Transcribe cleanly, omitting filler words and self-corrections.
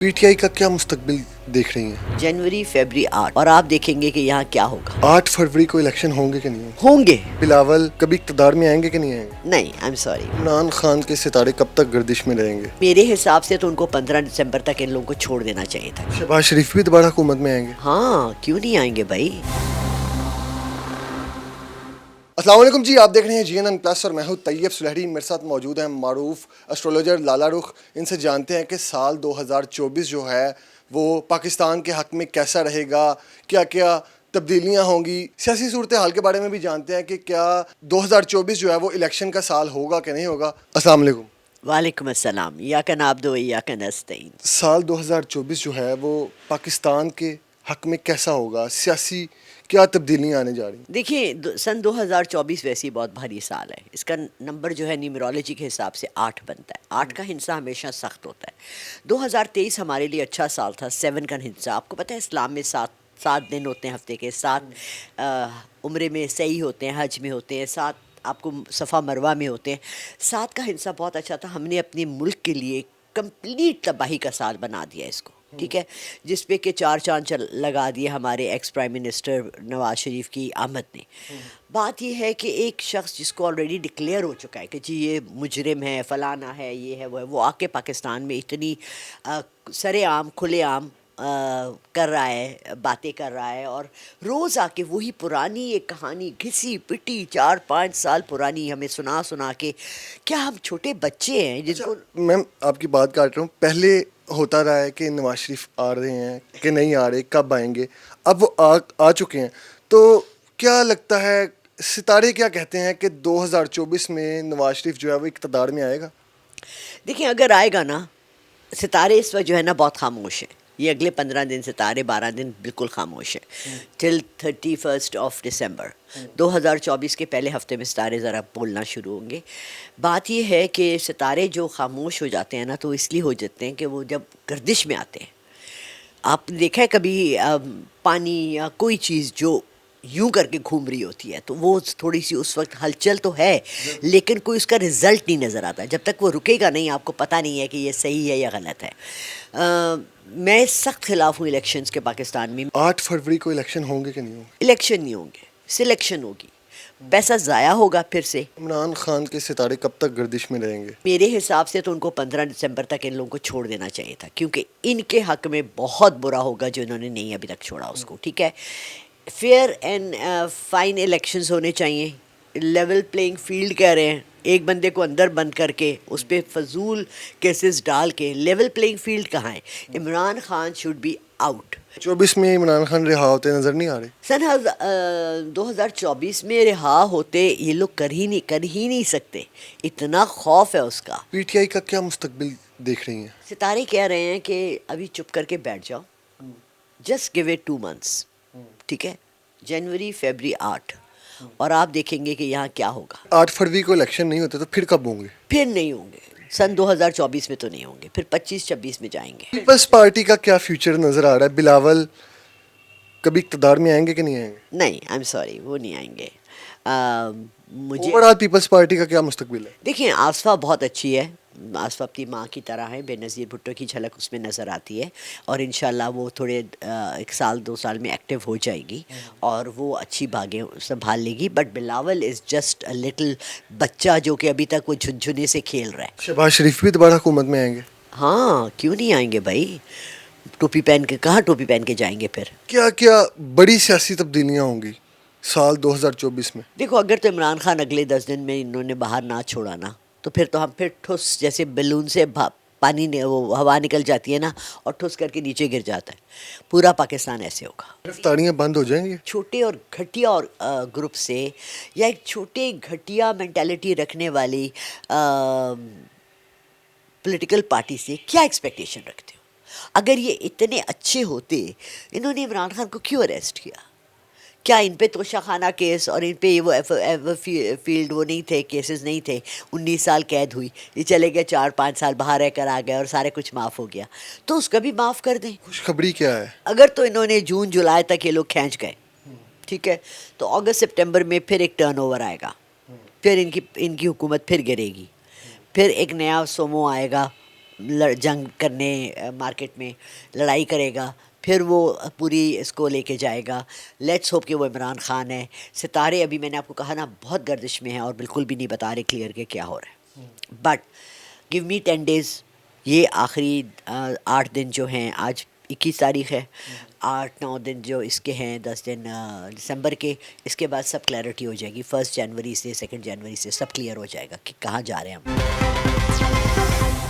P T I का क्या मुस्तकबिल देख रही हैं? जनवरी फरवरी 8 और आप देखेंगे कि यहाँ क्या होगा। 8 फरवरी को इलेक्शन होंगे कि नहीं होंगे? होंगे। बिलावल कभी इक़्तिदार में आएंगे कि नहीं आएंगे? नहीं, I am sorry. Imran Khan के सितारे कब तक गर्दिश में रहेंगे? मेरे हिसाब से तो उनको 15 दिसंबर तक इन लोगों को छोड़ देना चाहिए था। शहबाज शरीफ भी दोबारा हुकूमत में आएंगे? हाँ, क्यों नहीं आएंगे भाई। अस्सलाम वालेकुम जी, आप देख रहे हैं GNN प्लस और मैं हूं तैयब सुलहरी। मेरे साथ मौजूद हैं मारूफ एस्ट्रोलॉजर लाला रुख। इनसे जानते हैं कि साल 2024 जो है वो पाकिस्तान के हक़ में कैसा रहेगा, क्या क्या तब्दीलियां होंगी। सियासी सूरत हाल के बारे में भी जानते हैं कि क्या 2024 जो है वो इलेक्शन का साल होगा कि नहीं होगा। अस्सलाम वालेकुम। वालेकुम अस्सलाम। या का नाब्दो या का नस्तईन। साल 2024 जो है वो पाकिस्तान के हक़ में कैसा होगा, सियासी क्या तब्दीलियां आने जा रही हैं? देखिए, सन 2024 वैसे ही बहुत भारी साल है। इसका नंबर जो है न्यूमरोलॉजी के हिसाब से 8 बनता है। 8 का हिंसा हमेशा सख्त होता है। 2023 हमारे लिए अच्छा साल था। 7 का हिंसा, आपको पता है इस्लाम में 7 दिन होते हैं हफ्ते के, 7 उम्रे में सही होते हैं, हज में होते हैं, 7 आपको सफ़ा मरवा में होते हैं। 7 का हिंसा बहुत अच्छा था। हमने अपने मुल्क के लिए कंप्लीट तबाही का साल बना दिया इसको, ठीक है, जिस पे कि 4 चांद लगा दिए हमारे ex prime minister Nawaz Sharif की आमद ने। बात यह है कि एक शख्स जिसको ऑलरेडी डिक्लेयर हो चुका है कि जी ये मुजरिम है, फलाना है, ये है, वो है, वो आके पाकिस्तान में इतनी सरेआम खुलेआम कर रहा है, बातें कर रहा है, और रोज़ आके वही पुरानी एक कहानी घिसी पिटी 4-5 साल पुरानी हमें सुना सुना के, क्या हम छोटे बच्चे हैं जिनको। मैम आपकी बात काट रहा हूँ, पहले होता रहा है कि नवाज शरीफ आ रहे हैं कि नहीं आ रहे, कब आएंगे, अब वो आ चुके हैं, तो क्या लगता है, सितारे क्या कहते हैं कि 2024 में नवाज शरीफ जो है वो इक़्तिदार में आएगा? देखिए, अगर आएगा ना, सितारे इस वक्त जो है ना बहुत खामोश हैं। ये अगले 15 दिन, सितारे 12 दिन बिल्कुल खामोश है, टिल 31 दिसंबर 2024 के पहले हफ्ते में सितारे ज़रा बोलना शुरू होंगे। बात ये है कि सितारे जो खामोश हो जाते हैं ना, तो इसलिए हो जाते हैं कि वो जब गर्दिश में आते हैं। आपने देखा है कभी पानी या कोई चीज़ जो यूं करके घूम रही होती है, तो वो थोड़ी सी उस वक्त हलचल तो है, लेकिन कोई उसका रिजल्ट नहीं नज़र आता। जब तक वो रुकेगा नहीं, आपको पता नहीं है कि ये सही है या गलत है। मैं सख्त खिलाफ हूँ इलेक्शंस के पाकिस्तान में। 8 फरवरी को इलेक्शन होंगे कि नहीं होंगे? इलेक्शन नहीं होंगे, सिलेक्शन होगी। पैसा ज़ाया होगा फिर से। इमरान खान के सितारे कब तक गर्दिश में रहेंगे? मेरे हिसाब से तो उनको 15 दिसंबर तक इन लोगों को छोड़ देना चाहिए था, क्योंकि इनके हक में बहुत बुरा होगा जो इन्होंने नहीं अभी तक छोड़ा उसको, ठीक है। फेयर एंड फाइन इलेक्शंस होने चाहिए। लेवल प्लेइंग फील्ड कह रहे हैं, एक बंदे को अंदर बंद करके उस पर फजूल केसेस डाल के लेवल प्लेइंग फील्ड कहाँ है। Imran Khan should be out. 24 में इमरान खान रिहा होते नजर नहीं आ रहे? सन 2024 में रिहा होते ये लोग कर ही नहीं सकते, इतना खौफ है उसका। पीटीआई का क्या मुस्तकबिल देख रही हैं? सितारे कह रहे हैं कि अभी चुप करके बैठ जाओ, जस्ट गिव इट 2 मंथ्स, ठीक है, जनवरी फरवरी 8, और आप देखेंगे कि यहाँ क्या होगा। 8 फरवरी को इलेक्शन नहीं होते तो फिर कब होंगे? फिर नहीं होंगे, सन 2024 में तो नहीं होंगे, फिर 25-26 में जाएंगे। पीपल्स पार्टी का क्या फ्यूचर नजर आ रहा है? बिलावल कभी इक़्तिदार में आएंगे कि नहीं आएंगे? नहीं, आई एम सॉरी, वो नहीं आएंगे। मुझे ओवरऑल पीपल्स पार्टी का क्या मुस्तकबिल है? देखिए, आसफा बहुत अच्छी है। आसफा अपनी माँ की तरह है, बेनज़ीर भुट्टो की झलक उसमें नज़र आती है, और इंशाल्लाह वो थोड़े 1 साल 2 साल में एक्टिव हो जाएगी और वो अच्छी बागें संभाल लेगी। But Bilawal is just a little बच्चा जो कि अभी तक वो झुनझुने से खेल रहा है। शहबाज शरीफ भी दोबारा हुकूमत में आएंगे? हाँ, क्यों नहीं आएंगे भाई। टोपी पहन के, कहाँ टोपी पहन के जाएंगे फिर। क्या क्या बड़ी सियासी तब्दीलियां होंगी साल 2024 में? देखो, अगर तो इमरान खान अगले 10 दिन में इन्होंने बाहर ना छोड़ा ना, तो फिर तो हम फिर ठुस, जैसे बैलून से पानी ने वो हवा निकल जाती है ना, और ठुस करके नीचे गिर जाता है, पूरा पाकिस्तान ऐसे होगा। गिरफ्तारियां बंद हो जाएंगी? छोटे और घटिया और ग्रुप से, या एक छोटे घटिया मेंटालिटी रखने वाली पॉलिटिकल पार्टी से क्या एक्सपेक्टेशन रखते हो? अगर ये इतने अच्छे होते, इन्होंने इमरान खान को क्यों अरेस्ट किया? क्या इन पे तोशाखाना केस और इन पे ये वो फील्ड वो नहीं थे, केसेस नहीं थे? 19 साल कैद हुई, ये चले गए 4-5 साल बाहर रहकर आ गए और सारे कुछ माफ़ हो गया, तो उसका भी माफ़ कर दें। खुशखबरी क्या है? अगर तो इन्होंने जून जुलाई तक ये लोग खींच गए, ठीक है, तो अगस्त सितंबर में फिर एक टर्नओवर आएगा, फिर इनकी हुकूमत फिर गिरेगी, फिर एक नया सोमो आएगा جنگ کرنے مارکیٹ میں لڑائی کرے گا، پھر وہ پوری اس کو لے کے جائے گا. لیٹس ہوپ کہ وہ عمران خان ہے. ستارے ابھی میں نے آپ کو کہا نا بہت گردش میں ہیں اور بالکل بھی نہیں بتا رہے کلیئر کہ کیا ہو رہا ہے. But give me 10 days. یہ آخری 8 دن جو ہیں، آج 21 تاریخ ہے، 8-9 دن جو اس کے ہیں، 10 دن دسمبر کے، اس کے بعد سب کلیئرٹی ہو جائے گی. 1 جنوری سے 2 جنوری سے سب کلیئر ہو جائے گا کہ کہاں جا رہے ہیں ہم.